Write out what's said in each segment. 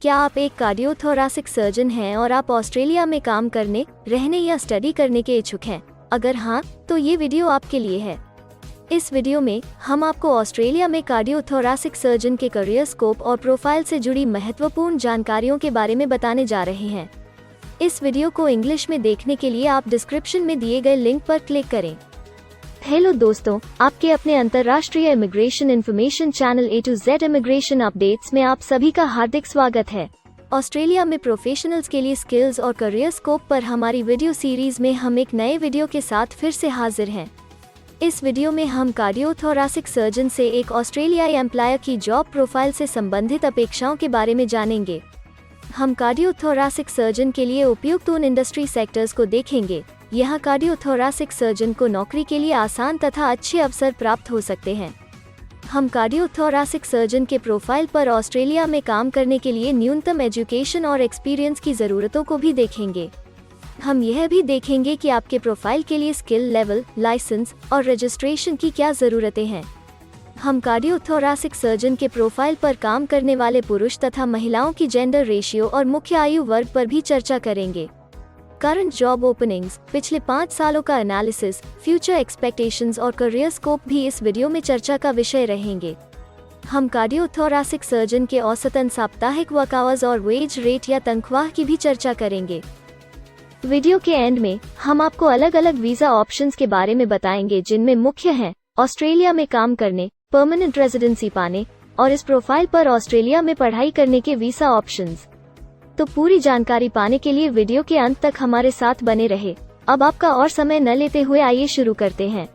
क्या आप एक कार्डियोथोरैसिक सर्जन हैं और आप ऑस्ट्रेलिया में काम करने, रहने या स्टडी करने के इच्छुक हैं? अगर हाँ, तो ये वीडियो आपके लिए है। इस वीडियो में हम आपको ऑस्ट्रेलिया में कार्डियोथोरैसिक सर्जन के करियर स्कोप और प्रोफाइल से जुड़ी महत्वपूर्ण जानकारियों के बारे में बताने जा रहे हैं। इस वीडियो को इंग्लिश में देखने के लिए आप डिस्क्रिप्शन में दिए गए लिंक पर क्लिक करें। हेलो दोस्तों, आपके अपने अंतर्राष्ट्रीय immigration information channel A to Z immigration updates में आप सभी का हार्दिक स्वागत है। ऑस्ट्रेलिया में प्रोफेशनल्स के लिए स्किल्स और करियर स्कोप पर हमारी वीडियो सीरीज में हम एक नए वीडियो के साथ फिर से हाजिर हैं। इस वीडियो में हम कार्डियोथोरैसिक सर्जन से एक ऑस्ट्रेलियाई एम्प्लॉयर की जॉब प्रोफाइल से संबंधित अपेक्षाओं के बारे में जानेंगे। हम कार्डियोथोरैसिक सर्जन के लिए उपयुक्त उन इंडस्ट्री सेक्टर्स को देखेंगे। यहाँ कार्डियोथोरैसिक सर्जन को नौकरी के लिए आसान तथा अच्छे अवसर प्राप्त हो सकते हैं। हम कार्डियोथोरैसिक सर्जन के प्रोफाइल पर ऑस्ट्रेलिया में काम करने के लिए न्यूनतम एजुकेशन और एक्सपीरियंस की ज़रूरतों को भी देखेंगे। हम यह भी देखेंगे कि आपके प्रोफाइल के लिए स्किल लेवल, लाइसेंस और रजिस्ट्रेशन की क्या ज़रूरतें हैं। हम कार्डियोथोरैसिक सर्जन के प्रोफाइल पर काम करने वाले पुरुष तथा महिलाओं की जेंडर रेशियो और मुख्य आयु वर्ग पर भी चर्चा करेंगे। करंट जॉब ओपनिंग्स, पिछले 5 सालों का एनालिसिस, फ्यूचर एक्सपेक्टेशंस और करियर स्कोप भी इस वीडियो में चर्चा का विषय रहेंगे। हम कार्डियोथोरैसिक सर्जन के औसतन साप्ताहिक वर्क आवर्स और वेज रेट या तनख्वाह की भी चर्चा करेंगे। वीडियो के एंड में हम आपको अलग अलग वीजा ऑप्शंस के बारे में बताएंगे, जिनमें मुख्य हैं ऑस्ट्रेलिया में काम करने, परमानेंट रेजिडेंसी पाने और इस प्रोफाइल पर ऑस्ट्रेलिया में पढ़ाई करने के वीजा ऑप्शंस। तो पूरी जानकारी पाने के लिए वीडियो के अंत तक हमारे साथ बने रहे। अब आपका और समय न लेते हुए आइए शुरू करते हैं।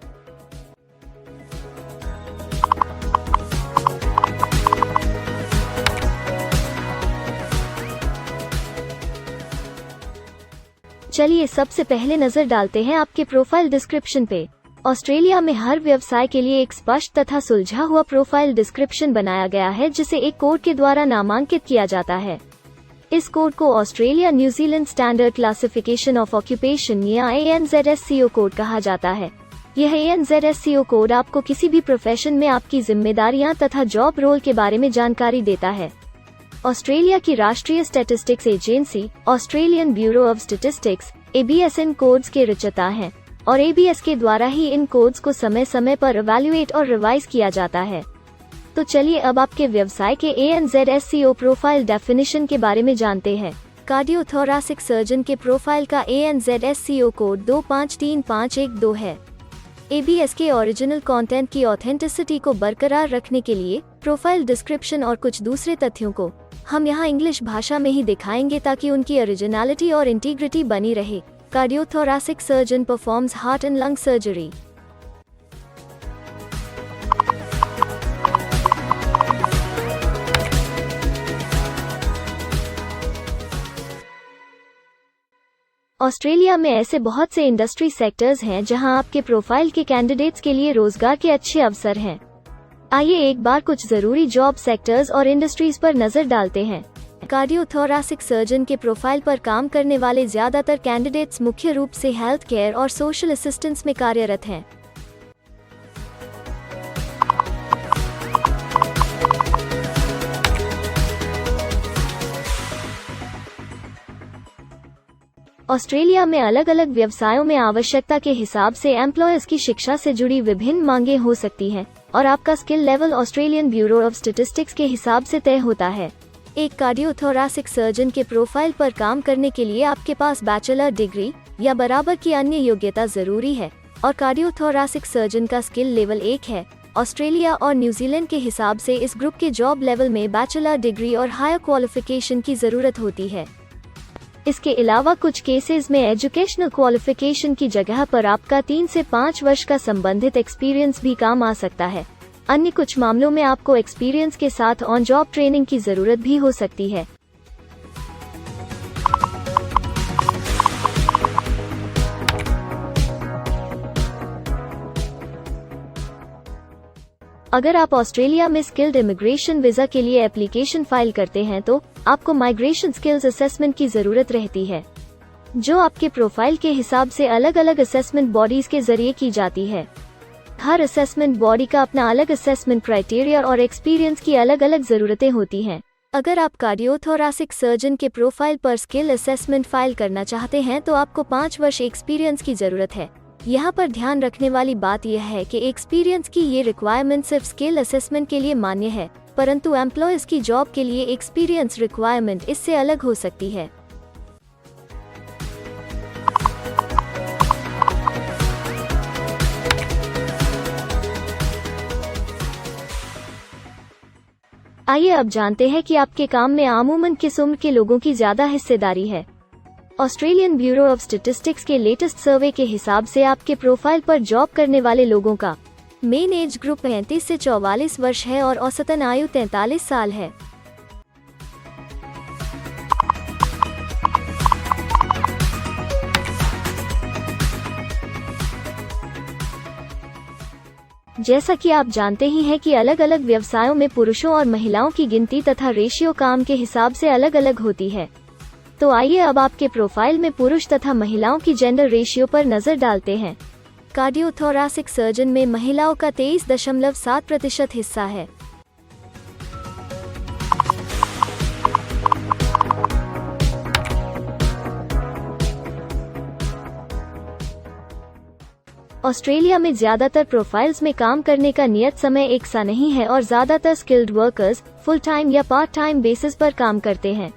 चलिए सबसे पहले नजर डालते हैं आपके प्रोफाइल डिस्क्रिप्शन पे। ऑस्ट्रेलिया में हर व्यवसाय के लिए एक स्पष्ट तथा सुलझा हुआ प्रोफाइल डिस्क्रिप्शन बनाया गया है, जिसे एक कोड के द्वारा नामांकित किया जाता है। इस कोड को Australia New Zealand standard classification of occupation या ANZSCO कोड कहा जाता है। यह ANZSCO कोड आपको किसी भी प्रोफेशन में आपकी जिम्मेदारियां तथा जॉब रोल के बारे में जानकारी देता है। ऑस्ट्रेलिया की राष्ट्रीय statistics agency Australian bureau of statistics ABS in codes के रचयिता हैं और ABS के द्वारा ही इन कोड्स को समय समय पर इवैल्यूएट और रिवाइज किया जाता है। तो चलिए अब आपके व्यवसाय के ANZSCO प्रोफाइल डेफिनेशन के बारे में जानते हैं। कार्डियोथोरैसिक सर्जन के प्रोफाइल का ANZSCO कोड 253512 है। ABS के ओरिजिनल कंटेंट की ऑथेंटिसिटी को बरकरार रखने के लिए प्रोफाइल डिस्क्रिप्शन और कुछ दूसरे तथ्यों को हम यहाँ इंग्लिश भाषा में ही दिखाएंगे, ताकि उनकी ओरिजिनलिटी और इंटीग्रिटी बनी रहे। Cardiothoracic surgeon performs heart and lung surgery. Australia में ऐसे बहुत से इंडस्ट्री सेक्टर्स हैं जहां आपके प्रोफाइल के कैंडिडेट्स के लिए रोजगार के अच्छे अवसर हैं। आइए एक बार कुछ जरूरी जॉब सेक्टर्स और इंडस्ट्रीज पर नजर डालते हैं। कार्डियोथोरैसिक सर्जन के प्रोफाइल पर काम करने वाले ज्यादातर कैंडिडेट्स मुख्य रूप से हेल्थ केयर और सोशल असिस्टेंस में कार्यरत हैं। ऑस्ट्रेलिया में अलग अलग व्यवसायों में आवश्यकता के हिसाब से एम्प्लॉयर्स की शिक्षा से जुड़ी विभिन्न मांगें हो सकती हैं और आपका skill level Australian bureau of statistics के हिसाब से तय होता है। एक कार्डियोथोरैसिक सर्जन के प्रोफाइल पर काम करने के लिए आपके पास बैचलर डिग्री या बराबर की अन्य योग्यता जरूरी है और कार्डियोथोरैसिक सर्जन का स्किल लेवल 1 है। ऑस्ट्रेलिया और न्यूजीलैंड के हिसाब से इस ग्रुप के जॉब लेवल में बैचलर डिग्री और हायर क्वालिफिकेशन की जरूरत होती है। इसके अलावा कुछ केसेस में एजुकेशनल क्वालिफिकेशन की जगह पर आपका 3 से 5 वर्ष का संबंधित एक्सपीरियंस भी काम आ सकता है। अन्य कुछ मामलों में आपको एक्सपीरियंस के साथ ऑन जॉब ट्रेनिंग की जरूरत भी हो सकती है। अगर आप ऑस्ट्रेलिया में स्किल्ड इमिग्रेशन वीजा के लिए एप्लीकेशन फाइल करते हैं तो आपको माइग्रेशन स्किल्स असेसमेंट की जरूरत रहती है, जो आपके प्रोफाइल के हिसाब से अलग अलग असेसमेंट बॉडीज के जरिए की जाती है। हर असेसमेंट बॉडी का अपना अलग असेसमेंट क्राइटेरिया और एक्सपीरियंस की अलग अलग जरूरतें होती हैं। अगर आप कार्डियोथोरासिक सर्जन के प्रोफाइल पर स्किल असेसमेंट फाइल करना चाहते हैं तो आपको 5 वर्ष एक्सपीरियंस की जरूरत है। यहाँ पर ध्यान रखने वाली बात यह है कि एक्सपीरियंस की ये रिक्वायरमेंट सिर्फ स्किल असेसमेंट के लिए मान्य है, परंतु एम्प्लॉयर्स की जॉब के लिए एक्सपीरियंस रिक्वायरमेंट इससे अलग हो सकती है। आइए अब जानते हैं कि आपके काम में अमूमन किस उम्र के लोगों की ज्यादा हिस्सेदारी है। ऑस्ट्रेलियन ब्यूरो ऑफ स्टैटिस्टिक्स के लेटेस्ट सर्वे के हिसाब से आपके प्रोफाइल पर जॉब करने वाले लोगों का मेन एज ग्रुप 35 से 44 वर्ष है और औसतन आयु 43 साल है। जैसा कि आप जानते ही हैं कि अलग अलग व्यवसायों में पुरुषों और महिलाओं की गिनती तथा रेशियो काम के हिसाब से अलग अलग होती है। तो आइए अब आपके प्रोफाइल में पुरुष तथा महिलाओं की जेंडर रेशियो पर नजर डालते हैं। कार्डियोथोरासिक सर्जन में महिलाओं का 23.7% हिस्सा है। ऑस्ट्रेलिया में ज्यादातर प्रोफाइल्स में काम करने का नियत समय एक सा नहीं है और ज्यादातर स्किल्ड वर्कर्स फुल टाइम या पार्ट टाइम बेसिस पर काम करते हैं।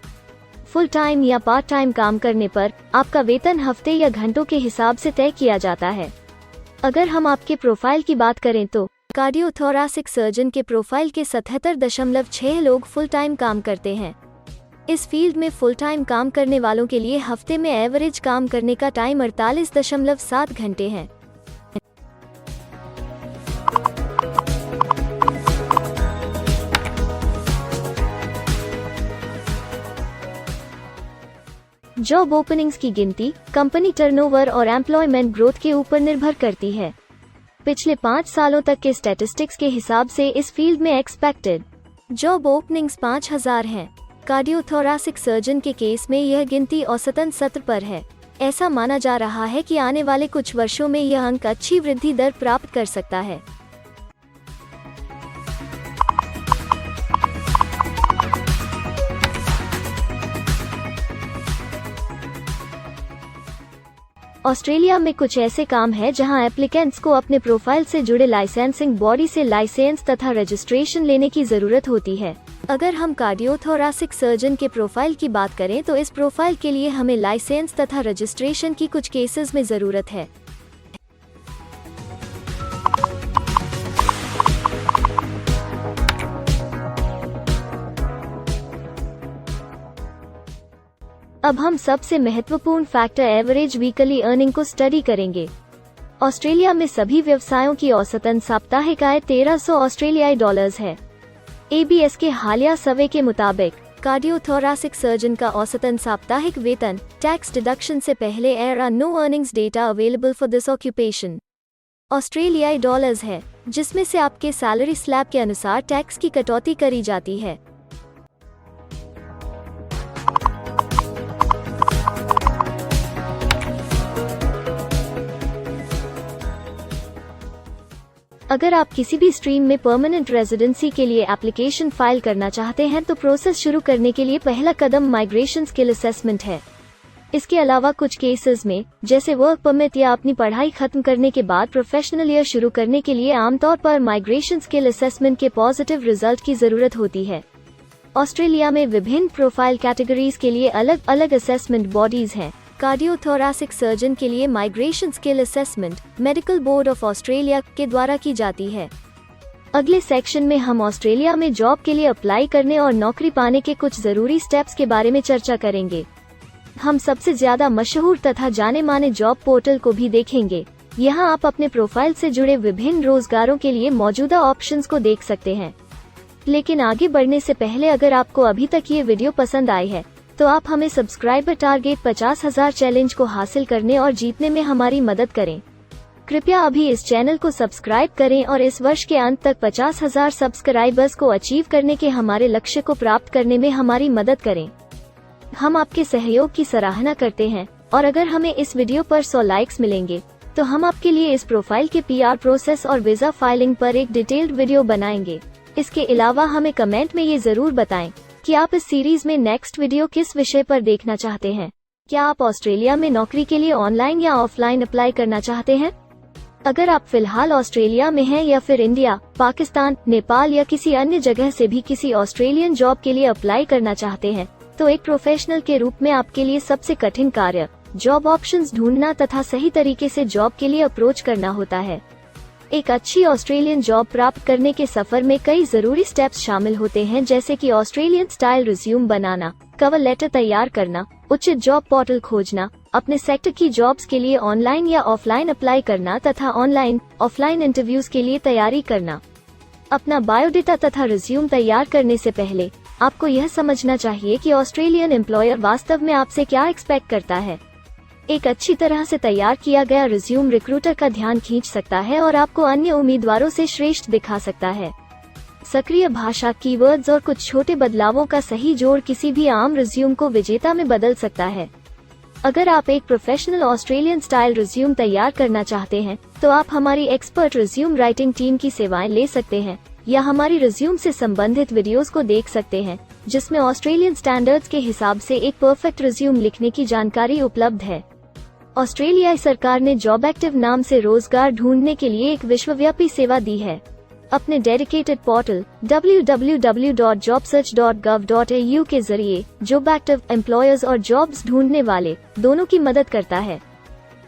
फुल टाइम या पार्ट टाइम काम करने पर आपका वेतन हफ्ते या घंटों के हिसाब से तय किया जाता है। अगर हम आपके प्रोफाइल की बात करें तो कार्डियोथोरासिक सर्जन के प्रोफाइल के 77.6 लोग फुल टाइम काम करते हैं। इस फील्ड में फुल टाइम काम करने वालों के लिए हफ्ते में एवरेज काम करने का टाइम 48.7 घंटे है। जॉब ओपनिंग्स की गिनती कंपनी टर्नओवर और एम्प्लॉयमेंट ग्रोथ के ऊपर निर्भर करती है। पिछले 5 सालों तक के स्टैटिस्टिक्स के हिसाब से इस फील्ड में एक्सपेक्टेड जॉब ओपनिंग्स 5000 हैं। कार्डियोथोरासिक सर्जन के केस में यह गिनती औसतन 70 पर है। ऐसा माना जा रहा है कि आने वाले कुछ वर्षों में यह अंक अच्छी वृद्धि दर प्राप्त कर सकता है। ऑस्ट्रेलिया में कुछ ऐसे काम हैं जहां एप्लीकेंट्स को अपने प्रोफाइल से जुड़े लाइसेंसिंग बॉडी से लाइसेंस तथा रजिस्ट्रेशन लेने की जरूरत होती है। अगर हम कार्डियोथोरासिक सर्जन के प्रोफाइल की बात करें तो इस प्रोफाइल के लिए हमें लाइसेंस तथा रजिस्ट्रेशन की कुछ केसेस में जरूरत है। अब हम सबसे महत्वपूर्ण फैक्टर एवरेज वीकली अर्निंग को स्टडी करेंगे। ऑस्ट्रेलिया में सभी व्यवसायों की औसतन साप्ताहिक आय 1300 ऑस्ट्रेलियाई डॉलर्स है। ABS के हालिया सर्वे के मुताबिक कार्डियोथोरासिक सर्जन का औसतन साप्ताहिक वेतन टैक्स डिडक्शन से पहले no earnings data available for this occupation ऑस्ट्रेलियाई डॉलर्स है, जिसमें से आपके सैलरी स्लैब के अनुसार टैक्स की कटौती करी जाती है। अगर आप किसी भी स्ट्रीम में परमानेंट रेजिडेंसी के लिए एप्लीकेशन फाइल करना चाहते हैं तो प्रोसेस शुरू करने के लिए पहला कदम माइग्रेशन स्किल असेसमेंट है। इसके अलावा कुछ केसेस में जैसे वर्क परमिट या अपनी पढ़ाई खत्म करने के बाद प्रोफेशनल ईयर शुरू करने के लिए आमतौर पर माइग्रेशन स्किल असेसमेंट के पॉजिटिव रिजल्ट की जरूरत होती है। ऑस्ट्रेलिया में विभिन्न प्रोफाइल कैटेगरीज के लिए अलग अलग असेसमेंट बॉडीज हैं। कार्डियोथोरासिक सर्जन के लिए migration skill assessment medical board of Australia के द्वारा की जाती है। अगले सेक्शन में हम ऑस्ट्रेलिया में जॉब के लिए अप्लाई करने और नौकरी पाने के कुछ जरूरी स्टेप्स के बारे में चर्चा करेंगे। हम सबसे ज्यादा मशहूर तथा जाने माने जॉब पोर्टल को भी देखेंगे। यहाँ आप अपने प्रोफाइल से जुड़े विभिन्न रोजगारों के लिए मौजूदा ऑप्शंस को देख सकते हैं। लेकिन आगे बढ़ने से पहले अगर आपको अभी तक ये वीडियो पसंद आई है तो आप हमें सब्सक्राइबर टारगेट 50,000 चैलेंज को हासिल करने और जीतने में हमारी मदद करें। कृपया अभी इस चैनल को सब्सक्राइब करें और इस वर्ष के अंत तक 50,000 सब्सक्राइबर्स को अचीव करने के हमारे लक्ष्य को प्राप्त करने में हमारी मदद करें। हम आपके सहयोग की सराहना करते हैं और अगर हमें इस वीडियो पर 100 लाइक्स मिलेंगे तो हम आपके लिए इस प्रोफाइल के PR प्रोसेस और वीजा फाइलिंग पर एक डिटेल्ड वीडियो बनाएंगे। इसके अलावा हमें कमेंट में ये जरूर बताएं कि आप इस सीरीज में नेक्स्ट वीडियो किस विषय पर देखना चाहते हैं। क्या आप ऑस्ट्रेलिया में नौकरी के लिए ऑनलाइन या ऑफलाइन अप्लाई करना चाहते हैं? अगर आप फिलहाल ऑस्ट्रेलिया में हैं या फिर इंडिया, पाकिस्तान, नेपाल या किसी अन्य जगह से भी किसी ऑस्ट्रेलियन जॉब के लिए अप्लाई करना चाहते हैं, तो एक प्रोफेशनल के रूप में आपके लिए सबसे कठिन कार्य जॉब ऑप्शंस ढूंढना तथा सही तरीके से जॉब के लिए अप्रोच करना होता है। एक अच्छी ऑस्ट्रेलियन जॉब प्राप्त करने के सफर में कई जरूरी स्टेप्स शामिल होते हैं, जैसे कि ऑस्ट्रेलियन स्टाइल रिज्यूम बनाना, कवर लेटर तैयार करना, उचित जॉब पोर्टल खोजना, अपने सेक्टर की जॉब्स के लिए ऑनलाइन या ऑफलाइन अप्लाई करना तथा ऑनलाइन ऑफलाइन इंटरव्यूज के लिए तैयारी करना। अपना बायोडेटा तथा रिज्यूम तैयार करने से पहले आपको यह समझना चाहिए कि ऑस्ट्रेलियन एम्प्लॉयर वास्तव में आपसे क्या एक्सपेक्ट करता है। एक अच्छी तरह से तैयार किया गया रिज्यूम रिक्रूटर का ध्यान खींच सकता है और आपको अन्य उम्मीदवारों से श्रेष्ठ दिखा सकता है। सक्रिय भाषा, कीवर्ड्स और कुछ छोटे बदलावों का सही जोड़ किसी भी आम रिज्यूम को विजेता में बदल सकता है। अगर आप एक प्रोफेशनल ऑस्ट्रेलियन स्टाइल रिज्यूम तैयार करना चाहते हैं, तो आप हमारी एक्सपर्ट रिज्यूम राइटिंग टीम की सेवाएं ले सकते हैं या हमारी रिज्यूम से संबंधित वीडियोस को देख सकते हैं, जिसमें ऑस्ट्रेलियन स्टैंडर्ड्स के हिसाब से एक परफेक्ट रिज्यूम लिखने की जानकारी उपलब्ध है। ऑस्ट्रेलियाई सरकार ने जॉब एक्टिव नाम से रोजगार ढूंढने के लिए एक विश्वव्यापी सेवा दी है। अपने डेडिकेटेड पोर्टल www.jobsearch.gov.au के जरिए जॉब एक्टिव एम्प्लॉयर्स और जॉब्स ढूंढने वाले दोनों की मदद करता है।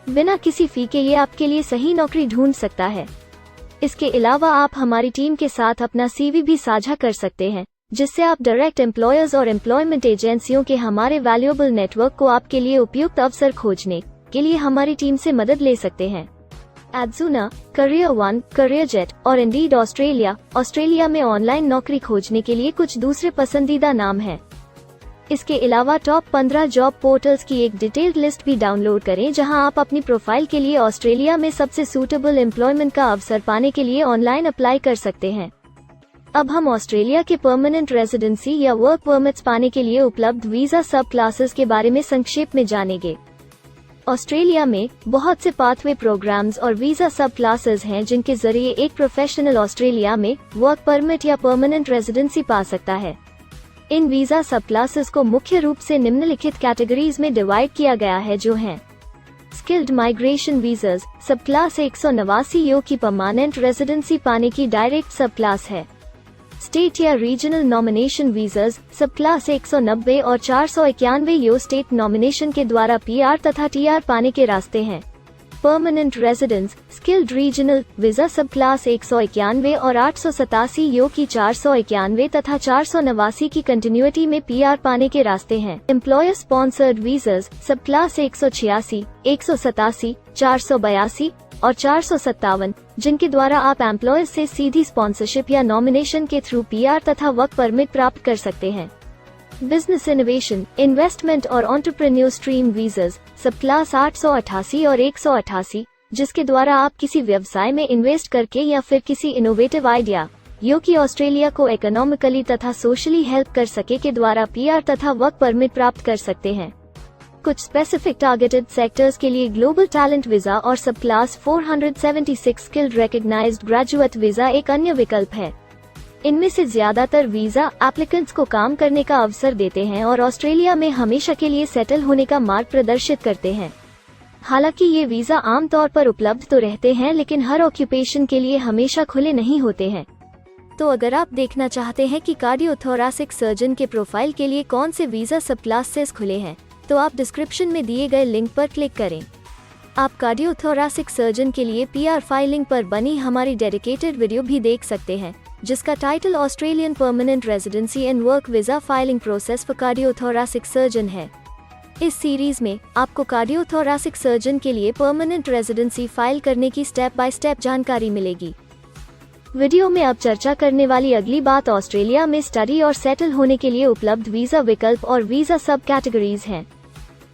बिना किसी फी के ये आपके लिए सही नौकरी ढूंढ सकता है। इसके अलावा आप हमारी टीम के साथ अपना CV भी साझा कर सकते हैं, जिससे आप डायरेक्ट एम्प्लॉयर्स और एम्प्लॉयमेंट एजेंसियों के हमारे वैल्यूएबल नेटवर्क को आपके लिए उपयुक्त अवसर खोजने के लिए हमारी टीम से मदद ले सकते हैं। एडजुना, करियर वन, करियर जेट और इंडीड ऑस्ट्रेलिया में ऑनलाइन नौकरी खोजने के लिए कुछ दूसरे पसंदीदा नाम हैं। इसके अलावा टॉप 15 जॉब पोर्टल्स की एक डिटेल्ड लिस्ट भी डाउनलोड करें, जहां आप अपनी प्रोफाइल के लिए ऑस्ट्रेलिया में सबसे सूटेबल एम्प्लॉयमेंट का अवसर पाने के लिए ऑनलाइन अप्लाई कर सकते हैं। अब हम ऑस्ट्रेलिया के परमानेंट रेजिडेंसी या वर्क परमिट्स पाने के लिए उपलब्ध वीजा सब क्लासेस के बारे में संक्षेप में जानेंगे। ऑस्ट्रेलिया में बहुत से पाथवे प्रोग्राम्स और वीजा सब क्लासेस हैं, जिनके जरिए एक प्रोफेशनल ऑस्ट्रेलिया में वर्क परमिट या परमानेंट रेजिडेंसी पा सकता है। इन वीजा सब क्लासेस को मुख्य रूप से निम्नलिखित कैटेगरीज में डिवाइड किया गया है, जो हैं स्किल्ड माइग्रेशन वीजास सब क्लास 189 यो की परमानेंट रेजिडेंसी पाने की डायरेक्ट सब क्लास है। स्टेट या रीजनल नॉमिनेशन वीजास सब क्लास 190 और 491 यो स्टेट नॉमिनेशन के द्वारा PR तथा TR पाने के रास्ते हैं। Permanent residence skilled regional visa सब क्लास 191 और 887 यो की 491 तथा 489 की कंटिन्यूटी में PR पाने के रास्ते हैं। एम्प्लॉयर स्पॉन्सर्ड वीजास सब क्लास 186, 187, 482 और 457, जिनके द्वारा आप एम्प्लॉयर से सीधी स्पॉन्सरशिप या नॉमिनेशन के थ्रू PR तथा वर्क परमिट प्राप्त कर सकते हैं। बिजनेस इनोवेशन, इन्वेस्टमेंट और एंटरप्रेन्योर स्ट्रीम वीजास सब क्लास 888 और 188, जिसके द्वारा आप किसी व्यवसाय में इन्वेस्ट करके या फिर किसी इनोवेटिव आइडिया यो कि ऑस्ट्रेलिया को इकोनॉमिकली तथा सोशली हेल्प कर सके के द्वारा PR तथा वर्क परमिट प्राप्त कर सकते हैं। कुछ स्पेसिफिक टारगेटेड सेक्टर्स के लिए ग्लोबल टैलेंट वीजा और subclass 476 skilled recognised graduate visa एक अन्य विकल्प है। इनमें से ज्यादातर वीजा एप्लीकेंट्स को काम करने का अवसर देते हैं और ऑस्ट्रेलिया में हमेशा के लिए सेटल होने का मार्ग प्रदर्शित करते हैं। हालांकि ये वीजा आमतौर पर उपलब्ध तो रहते हैं, लेकिन हर ऑक्यूपेशन के लिए हमेशा खुले नहीं होते हैं। तो अगर आप देखना चाहते हैं कि कार्डियोथोरैसिक सर्जन के प्रोफाइल के लिए कौन से वीजा सब क्लासेस खुले हैं, तो आप डिस्क्रिप्शन में दिए गए लिंक पर क्लिक करें। आप कार्डियोथोरैसिक सर्जन के लिए PR फाइलिंग पर बनी हमारी डेडिकेटेड वीडियो भी देख सकते हैं, जिसका title Australian permanent residency and work visa filing process for cardiothoracic surgeon है। इस सीरीज में आपको कार्डियोथोरैसिक सर्जन के लिए परमानेंट रेजिडेंसी फाइल करने की स्टेप बाय स्टेप जानकारी मिलेगी। वीडियो में अब चर्चा करने वाली अगली बात ऑस्ट्रेलिया में स्टडी और सेटल होने के लिए उपलब्ध वीजा विकल्प और वीजा सब कैटेगरीज हैं।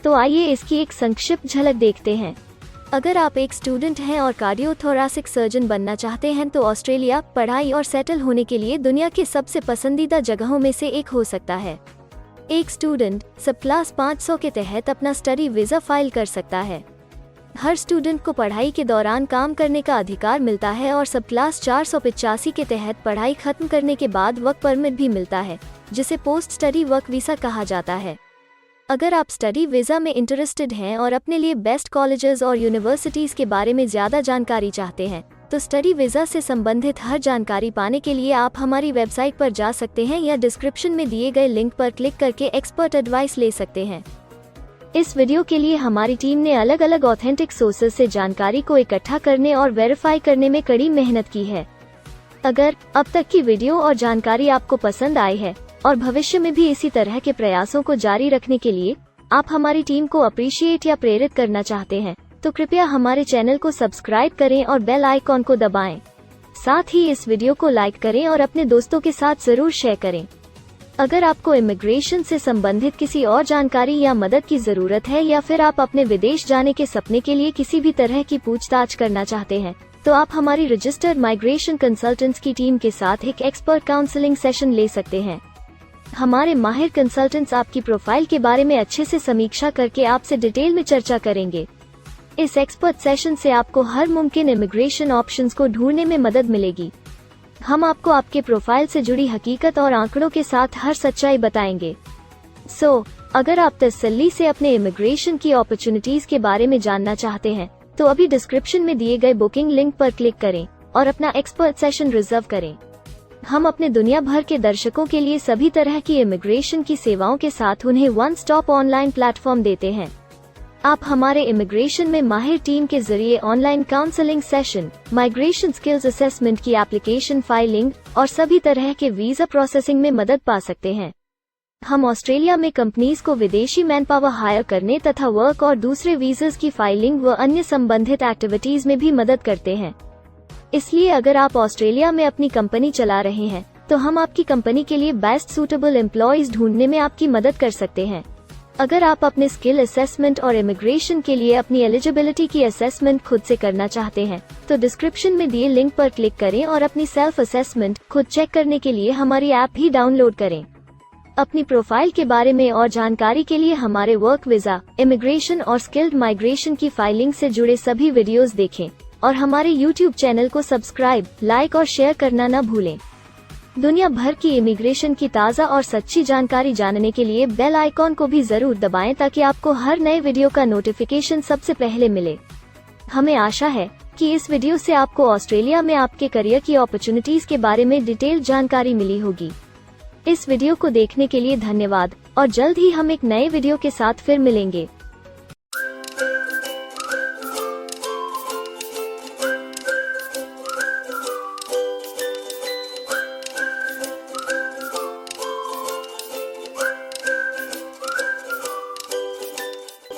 तो आइए इसकी एक संक्षिप्त झलक देखते हैं। अगर आप एक स्टूडेंट हैं और कार्डियोथोरैसिक सर्जन बनना चाहते हैं, तो ऑस्ट्रेलिया पढ़ाई और सेटल होने के लिए दुनिया के सबसे पसंदीदा जगहों में से एक हो सकता है। एक स्टूडेंट सब क्लास 500 के तहत अपना स्टडी वीजा फाइल कर सकता है। हर स्टूडेंट को पढ़ाई के दौरान काम करने का अधिकार मिलता है और सब क्लास 485 के तहत पढ़ाई खत्म करने के बाद वर्क परमिट भी मिलता है, जिसे पोस्ट स्टडी वर्क वीज़ा कहा जाता है। अगर आप स्टडी वीज़ा में इंटरेस्टेड हैं और अपने लिए बेस्ट कॉलेजेस और यूनिवर्सिटीज़ के बारे में ज़्यादा जानकारी चाहते हैं, तो स्टडी वीज़ा से संबंधित हर जानकारी पाने के लिए आप हमारी वेबसाइट पर जा सकते हैं या डिस्क्रिप्शन में दिए गए लिंक पर क्लिक करके एक्सपर्ट एडवाइस ले सकते हैं। इस वीडियो के लिए हमारी टीम ने अलग अलग ऑथेंटिक सोर्सेज से जानकारी को इकट्ठा करने और वेरीफाई करने में कड़ी मेहनत की है। अगर अब तक की वीडियो और जानकारी आपको पसंद आई है और भविष्य में भी इसी तरह के प्रयासों को जारी रखने के लिए आप हमारी टीम को अप्रिशिएट या प्रेरित करना चाहते हैं, तो कृपया हमारे चैनल को सब्सक्राइब करें और बेल आइकॉन को दबाएं। साथ ही इस वीडियो को लाइक करें और अपने दोस्तों के साथ जरूर शेयर करें। अगर आपको इमिग्रेशन से संबंधित किसी और जानकारी या मदद की जरूरत है या फिर आप अपने विदेश जाने के सपने के लिए किसी भी तरह की पूछताछ करना चाहते हैं, तो आप हमारी रजिस्टर्ड माइग्रेशन कंसल्टेंट्स की टीम के साथ एक एक्सपर्ट काउंसलिंग सेशन ले सकते हैं। हमारे माहिर कंसल्टेंट्स आपकी प्रोफाइल के बारे में अच्छे से समीक्षा करके आपसे डिटेल में चर्चा करेंगे। इस एक्सपर्ट सेशन से आपको हर मुमकिन इमिग्रेशन ऑप्शंस को ढूंढने में मदद मिलेगी। हम आपको आपके प्रोफाइल से जुड़ी हकीकत और आंकड़ों के साथ हर सच्चाई बताएंगे। अगर आप तसल्ली से अपने इमिग्रेशन की अपॉर्चुनिटीज के बारे में जानना चाहते हैं, तो अभी डिस्क्रिप्शन में दिए गए बुकिंग लिंक पर क्लिक करें और अपना एक्सपर्ट सेशन रिजर्व करें। हम अपने दुनिया भर के दर्शकों के लिए सभी तरह की इमिग्रेशन की सेवाओं के साथ उन्हें वन स्टॉप ऑनलाइन प्लेटफॉर्म देते हैं। आप हमारे इमिग्रेशन में माहिर टीम के जरिए online counselling session, migration skills assessment की एप्लीकेशन फाइलिंग और सभी तरह के वीजा प्रोसेसिंग में मदद पा सकते हैं। हम ऑस्ट्रेलिया में कंपनीज को विदेशी मैनपावर हायर करने तथा वर्क और दूसरे वीजास की फाइलिंग व अन्य संबंधित एक्टिविटीज में भी मदद करते हैं। इसलिए अगर आप ऑस्ट्रेलिया में अपनी कंपनी चला रहे हैं, तो हम आपकी कंपनी के लिए बेस्ट सूटेबल एम्प्लॉयज ढूंढने में आपकी मदद कर सकते हैं। अगर आप अपने स्किल असेसमेंट और इमिग्रेशन के लिए अपनी एलिजिबिलिटी की असेसमेंट खुद से करना चाहते हैं, तो डिस्क्रिप्शन में दिए लिंक पर क्लिक करें और अपनी सेल्फ असेसमेंट खुद चेक करने के लिए हमारी ऐप भी डाउनलोड करें। अपनी प्रोफाइल के बारे में और जानकारी के लिए हमारे वर्क वीजा, इमिग्रेशन और स्किल्ड माइग्रेशन की फाइलिंग से जुड़े सभी वीडियोस देखें और हमारे YouTube चैनल को सब्सक्राइब, लाइक और शेयर करना न भूलें। दुनिया भर की इमिग्रेशन की ताज़ा और सच्ची जानकारी जानने के लिए बेल आइकॉन को भी जरूर दबाएं ताकि आपको हर नए वीडियो का नोटिफिकेशन सबसे पहले मिले। हमें आशा है कि इस वीडियो से आपको ऑस्ट्रेलिया में आपके करियर की अपॉर्चुनिटीज के बारे में डिटेल जानकारी मिली होगी। इस वीडियो को देखने के लिए धन्यवाद और जल्द ही हम एक नए वीडियो के साथ फिर मिलेंगे।